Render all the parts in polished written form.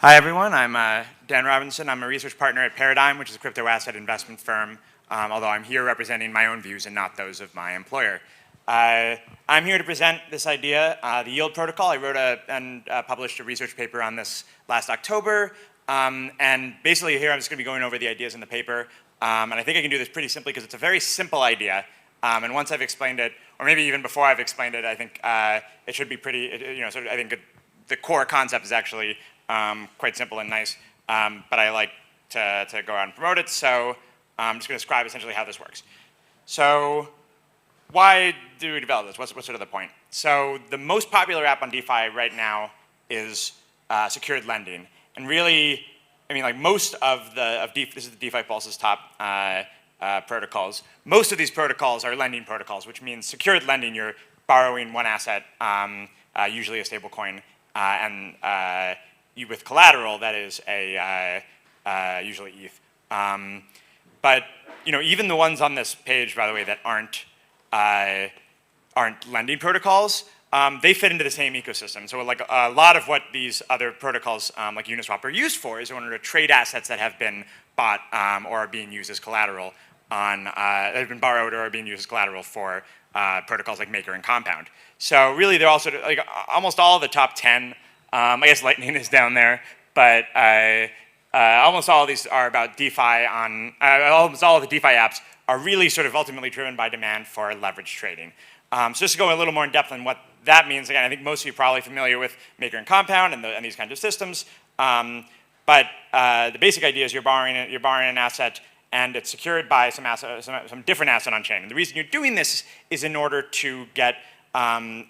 Hi everyone, I'm Dan Robinson. I'm a research partner at Paradigm, which is a crypto asset investment firm, although I'm here representing my own views and not those of my employer. I'm here to present this idea, the yield protocol. I wrote and published a research paper on this last October, and basically here I'm just going to be going over the ideas in the paper, and I think I can do this pretty simply because it's a very simple idea, and once I've explained it, or maybe even before I've explained it, I think it should be pretty, sort of, I think the core concept is actually quite simple and nice, but I like to go out and promote it, so I'm just going to describe essentially how this works. So why do we develop this? What's sort of the point? So the most popular app on DeFi right now is secured lending. And really, I mean, like most of DeFi, this is the DeFi Pulse's top protocols. Most of these protocols are lending protocols, which means secured lending, you're borrowing one asset, usually a stable coin, and with collateral, that is usually ETH. But even the ones on this page, by the way, that aren't lending protocols, they fit into the same ecosystem. So like a lot of what these other protocols like Uniswap are used for is in order to trade assets that have been bought or are being used as collateral on, that have been borrowed or are being used as collateral for protocols like Maker and Compound. So really they're also, like almost all of the top 10, I guess Lightning is down there, but almost all of these are about DeFi on, almost all of the DeFi apps are really sort of ultimately driven by demand for leverage trading. So just to go a little more in depth on what that means, again, I think most of you are probably familiar with Maker and Compound and these kinds of systems, but the basic idea is you're borrowing an asset and it's secured by some different asset on chain. And the reason you're doing this is in order to get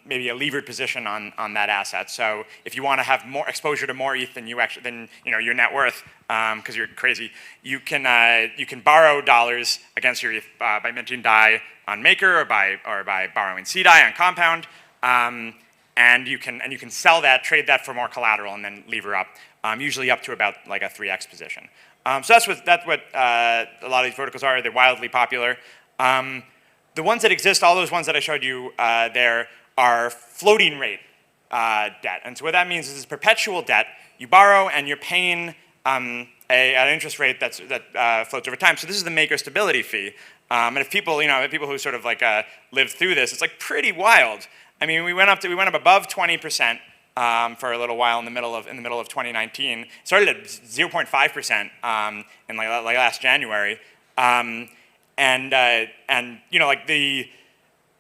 maybe a levered position on that asset. So if you want to have more exposure to more ETH than your net worth, because you're crazy, you can borrow dollars against your ETH by minting DAI on Maker or by borrowing CDAI on Compound, and you can sell that, trade that for more collateral, and then lever up, usually up to about like a 3x position. So that's what a lot of these protocols are. They're wildly popular. The ones that exist, all those ones that I showed you there, are floating rate debt. And so what that means is it's perpetual debt. You borrow and you're paying an interest rate that floats over time. So this is the Maker stability fee. And if people, people who sort of like lived through this, it's like pretty wild. I mean, we went up above 20% for a little while in the middle of 2019. It started at 0.5% in like last January. It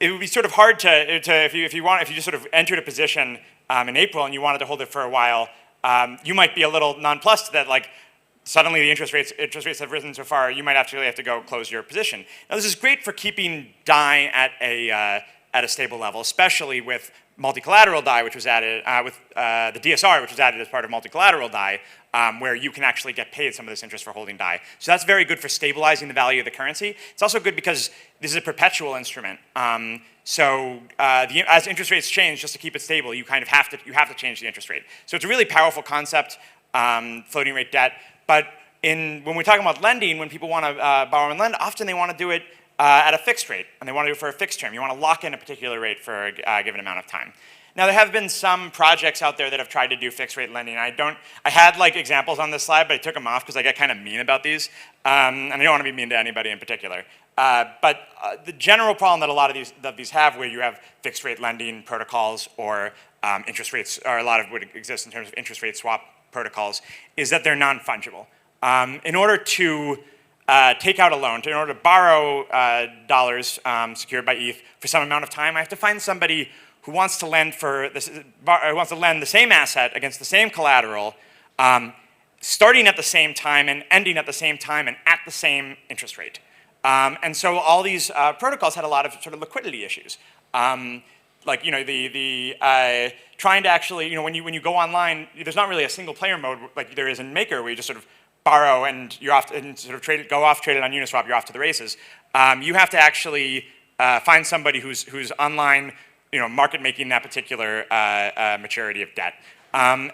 would be sort of hard if you just sort of entered a position in April and you wanted to hold it for a while, you might be a little nonplussed that like suddenly the interest rates have risen so far, you might actually have to go close your position. Now this is great for keeping DAI at a stable level, especially with multi-collateral DAI, which was added with the DSR, which was added as part of multi-collateral DAI, where you can actually get paid some of this interest for holding DAI. So that's very good for stabilizing the value of the currency. It's also good because this is a perpetual instrument. As interest rates change, just to keep it stable, you kind of have to change the interest rate. So it's a really powerful concept, floating rate debt. But when we're talking about lending, when people want to borrow and lend, often they want to do it at a fixed rate, and they want to do it for a fixed term. You want to lock in a particular rate for a given amount of time. Now there have been some projects out there that have tried to do fixed rate lending. I had like examples on this slide, but I took them off because I get kind of mean about these, and I don't want to be mean to anybody in particular. But the general problem that a lot of these have, where you have fixed rate lending protocols or interest rates, or a lot of what exists in terms of interest rate swap protocols, is that they're non-fungible. In order to take out a loan, in order to borrow dollars secured by ETH for some amount of time, I have to find somebody who wants to lend the same asset against the same collateral, starting at the same time and ending at the same time and at the same interest rate. And so all these protocols had a lot of sort of liquidity issues. Trying to actually, when you go online, there's not really a single player mode like there is in Maker, where you just sort of borrow and you're off and sort of trade it on Uniswap, you're off to the races. You have to actually find somebody who's online, market making that particular maturity of debt. And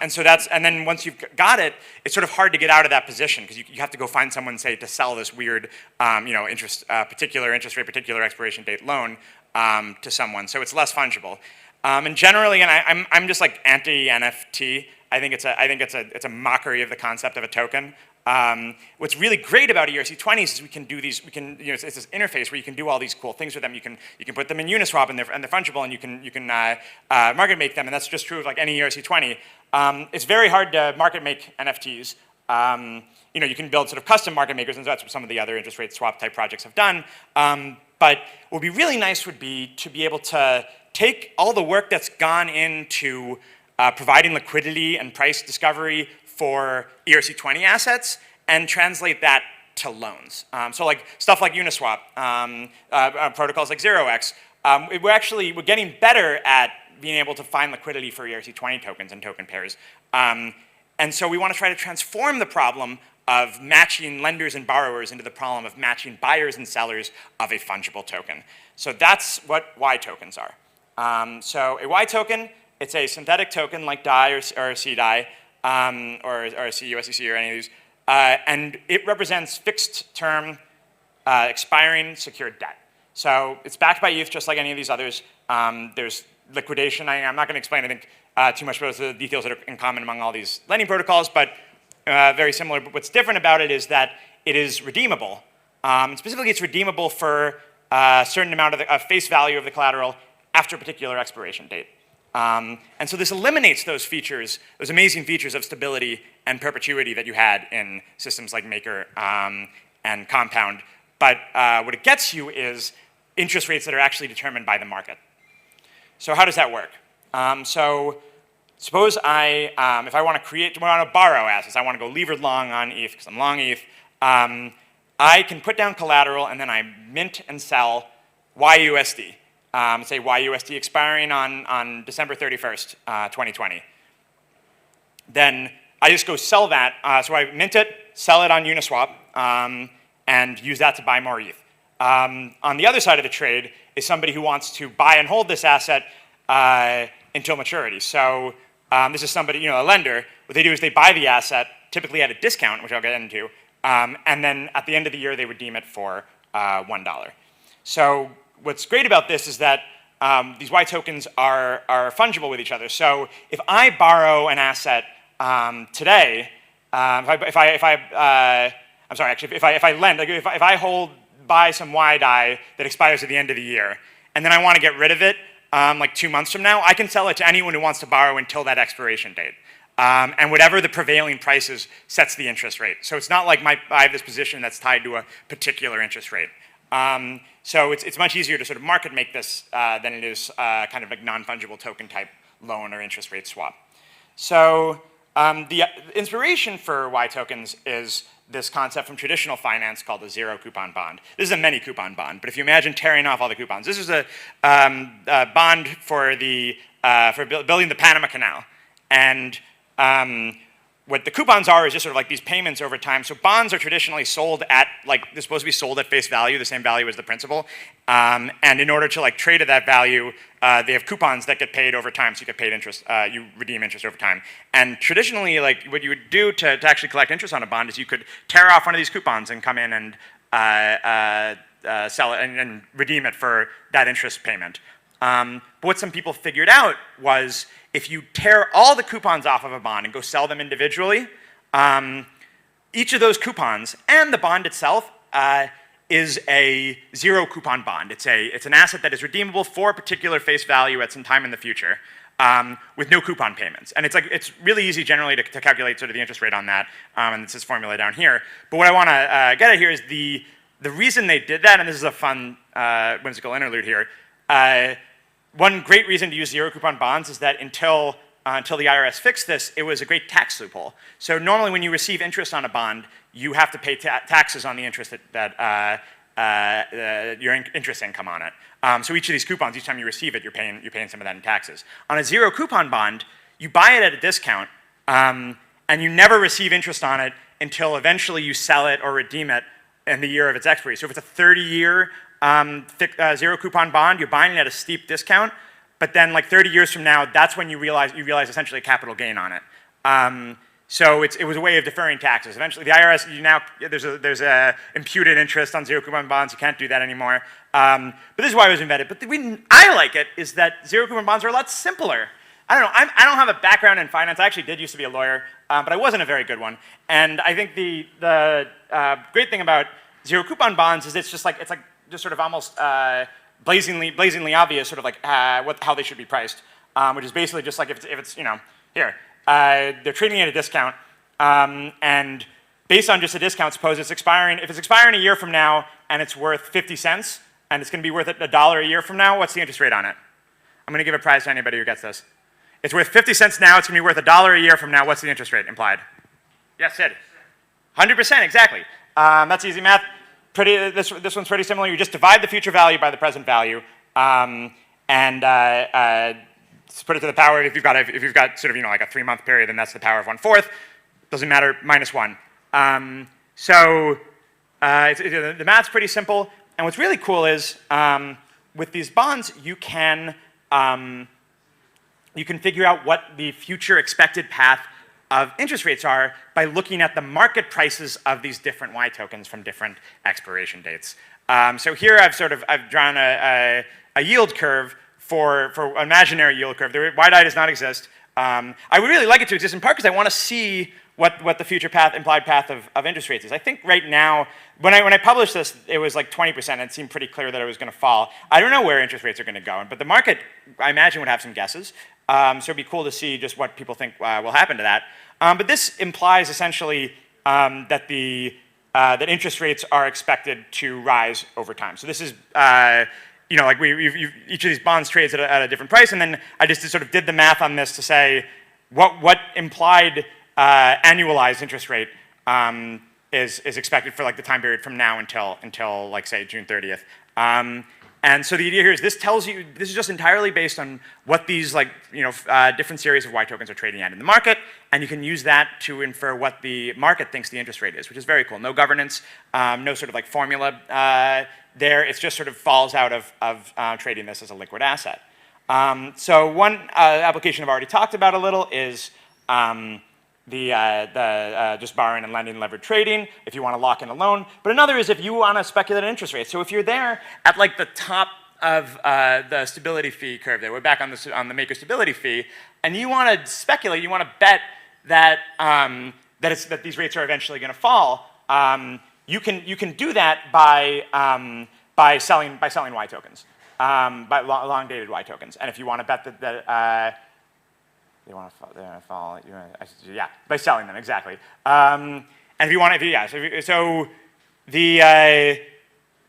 then once you've got it, it's sort of hard to get out of that position because you have to go find someone, say, to sell this weird, particular interest rate, particular expiration date loan to someone. So it's less fungible. And generally, and I'm just like anti-NFT. I think it's a mockery of the concept of a token. What's really great about ERC20s is we can do these. It's this interface where you can do all these cool things with them. You can put them in Uniswap and they're fungible, and you can market make them, and that's just true of like any ERC20. It's very hard to market make NFTs. You can build sort of custom market makers, and that's what some of the other interest rate swap type projects have done. But what would be really nice would be to be able to take all the work that's gone into providing liquidity and price discovery for ERC20 assets and translate that to loans. So like stuff like Uniswap, protocols like 0x, we're getting better at being able to find liquidity for ERC20 tokens and token pairs. And so we want to try to transform the problem of matching lenders and borrowers into the problem of matching buyers and sellers of a fungible token. So that's what yTokens are. So a yToken, it's a synthetic token like DAI or CDAI, or CUSEC or any of these, and it represents fixed term, expiring secured debt. So it's backed by ETH just like any of these others. There's liquidation. I'm not going to explain, I think, too much about the details that are in common among all these lending protocols, but very similar. But what's different about it is that it is redeemable. Specifically, it's redeemable for a certain amount of face value of the collateral after a particular expiration date. And so this eliminates those features, those amazing features of stability and perpetuity that you had in systems like Maker and Compound. But what it gets you is interest rates that are actually determined by the market. So how does that work? So suppose if I want to borrow assets, I want to go levered long on ETH because I'm long ETH. I can put down collateral and then I mint and sell YUSD. Say YUSD expiring on December 31st, 2020. Then I just go sell that. So I mint it, sell it on Uniswap, and use that to buy more ETH. On the other side of the trade is somebody who wants to buy and hold this asset until maturity. So this is somebody, a lender. What they do is they buy the asset, typically at a discount, which I'll get into, and then at the end of the year they redeem it for $1. So what's great about this is that these yTokens are fungible with each other. So if I borrow an asset today, if I lend, like if I buy some YDAI that expires at the end of the year, and then I want to get rid of it like 2 months from now, I can sell it to anyone who wants to borrow until that expiration date. And whatever the prevailing price is sets the interest rate. So it's not like I have this position that's tied to a particular interest rate. So it's much easier to sort of market make this than it is kind of like non-fungible token type loan or interest rate swap. So the inspiration for yTokens is this concept from traditional finance called a zero coupon bond. This is a many coupon bond, but if you imagine tearing off all the coupons, this is a bond for building the Panama Canal. And what the coupons are is just sort of like these payments over time. So bonds are traditionally sold at, they're supposed to be sold at face value, the same value as the principal. And in order to trade at that value, they have coupons that get paid over time. So you get paid interest, you redeem interest over time. And traditionally, what you would do to actually collect interest on a bond is you could tear off one of these coupons and come in and sell it and redeem it for that interest payment. But what some people figured out was if you tear all the coupons off of a bond and go sell them individually, each of those coupons and the bond itself is a zero coupon bond. It's an asset that is redeemable for a particular face value at some time in the future with no coupon payments. And it's really easy generally to calculate sort of the interest rate on that, and it's this formula down here. But what I want to get at here is the reason they did that, and this is a fun whimsical interlude here. One great reason to use zero coupon bonds is that until the IRS fixed this, it was a great tax loophole. So normally when you receive interest on a bond, you have to pay taxes on the interest that your interest income on it. So each of these coupons, each time you receive it, you're paying some of that in taxes. On a zero coupon bond, you buy it at a discount, and you never receive interest on it until eventually you sell it or redeem it in the year of its expiry. So if it's a 30-year zero coupon bond, you're buying it at a steep discount, but then 30 years from now, that's when you realize essentially a capital gain on it. So it was a way of deferring taxes. Eventually, the IRS, there's a imputed interest on zero coupon bonds. You can't do that anymore. But this is why it was invented. But the reason I like it is that zero coupon bonds are a lot simpler I don't know. I don't have a background in finance. I actually did used to be a lawyer, but I wasn't a very good one. And I think the great thing about zero coupon bonds is it's like just sort of almost blazingly obvious, sort of like how they should be priced, which is basically just like if it's here they're trading at a discount, and based on just a discount, suppose it's expiring. If it's expiring a year from now and it's worth 50 cents and it's going to be worth $1 a year from now, what's the interest rate on it? I'm going to give a prize to anybody who gets this. It's worth 50 cents now. It's going to be worth $1 a year from now. What's the interest rate implied? Yes, Sid. 100%, exactly. That's easy math. This one's pretty similar. You just divide the future value by the present value, and put it to the power. If you've got sort of like a 3-month period, then that's the power of 1/4. Doesn't matter. -1. The math's pretty simple. And what's really cool is with these bonds, you can figure out what the future expected path of interest rates are by looking at the market prices of these different yTokens from different expiration dates. So here I've drawn a yield curve for imaginary yield curve. The wide-eye does not exist. I would really like it to exist in part because I want to see what the future implied path of interest rates is. I think right now, when I published this, it was like 20%, and it seemed pretty clear that it was going to fall. I don't know where interest rates are going to go, but the market, I imagine, would have some guesses. So it'd be cool to see just what people think will happen to that. But this implies essentially that interest rates are expected to rise over time. So this is like each of these bonds trades at a different price, and then I just sort of did the math on this to say what implied annualized interest rate is expected for like the time period from now until like say June 30th. And so the idea here is this is just entirely based on what these different series of yTokens are trading at in the market, and you can use that to infer what the market thinks the interest rate is, which is very cool. No governance, no sort of like formula there. It just sort of falls out of trading this as a liquid asset. So one application I've already talked about a little is just borrowing and lending levered trading if you want to lock in a loan. But another is if you want to speculate on interest rates. So if you're there at like the top of the stability fee curve there, we're back on the maker stability fee, and you want to speculate, you want to bet that that these rates are eventually going to fall. You can do that by selling yTokens, by long dated yTokens. And if you want to bet that they want to fall. Yeah, by selling them, exactly. And if you want, so the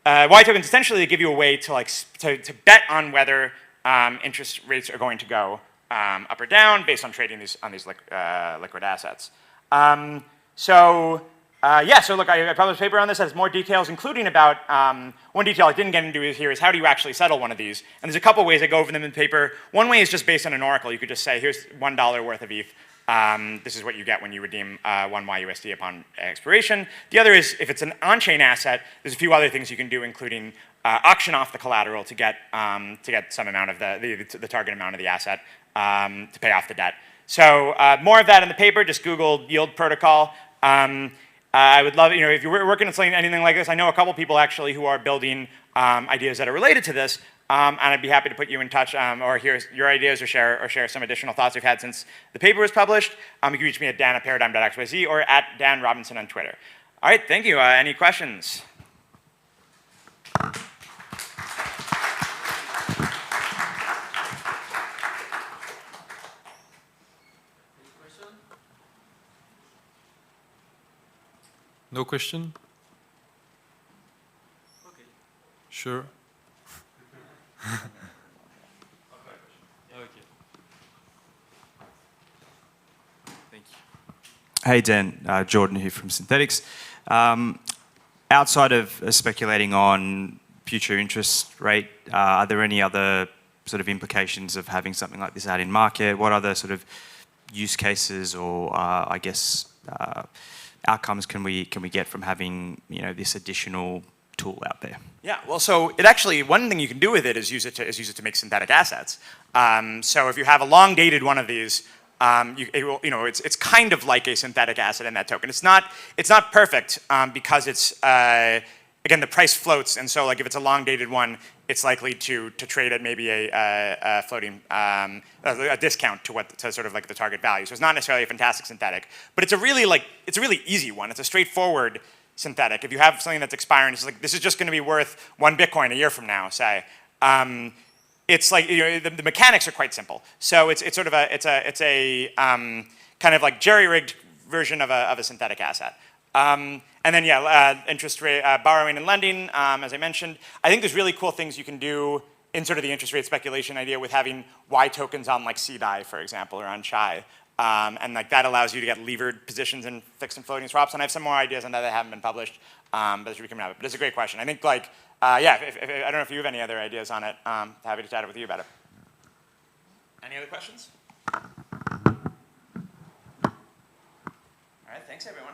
yTokens essentially give you a way to to bet on whether interest rates are going to go up or down based on trading on these liquid assets. So look, I published a paper on this that has more details, including about one detail I didn't get into here is how do you actually settle one of these? And there's a couple ways I go over them in the paper. One way is just based on an oracle. You could just say, here's $1 worth of ETH. This is what you get when you redeem 1 YUSD upon expiration. The other is if it's an on-chain asset, there's a few other things you can do, including auction off the collateral to get some amount of the target amount of the asset to pay off the debt. So more of that in the paper. Just Google yield protocol. I would love, if you're working on something, anything like this, I know a couple people actually who are building ideas that are related to this, and I'd be happy to put you in touch or hear your ideas or share some additional thoughts we've had since the paper was published. You can reach me at dan@paradigm.xyz or at Dan Robinson on Twitter. All right, thank you. Any questions? No question? Okay. Sure. Okay. Thank you. Hey Dan, Jordan here from Synthetics. Outside of speculating on future interest rate, are there any other sort of implications of having something like this out in market? What other sort of use cases or outcomes can we get from having this additional tool out there? Yeah, well, so it actually, one thing you can do with it is use it to make synthetic assets. So if you have a long dated one of these, it's kind of like a synthetic asset in that token. It's not perfect because it's again, the price floats, and so like if it's a long dated one, it's likely to trade at maybe a floating a discount to sort of like the target value. So it's not necessarily a fantastic synthetic, but it's a really easy one. It's a straightforward synthetic. If you have something that's expiring, it's like this is just going to be worth 1 Bitcoin a year from now, say. It's like the mechanics are quite simple. So it's sort of a kind of like jerry-rigged version of a synthetic asset. And then interest rate borrowing and lending, as I mentioned. I think there's really cool things you can do in sort of the interest rate speculation idea with having yTokens on like CDAI, for example, or on Chai. And like that allows you to get levered positions in fixed and floating swaps. And I have some more ideas on that that haven't been published, but that should be coming out. But it's a great question. I think like, I don't know if you have any other ideas on it. Happy to chat with you about it. Any other questions? All right, thanks everyone.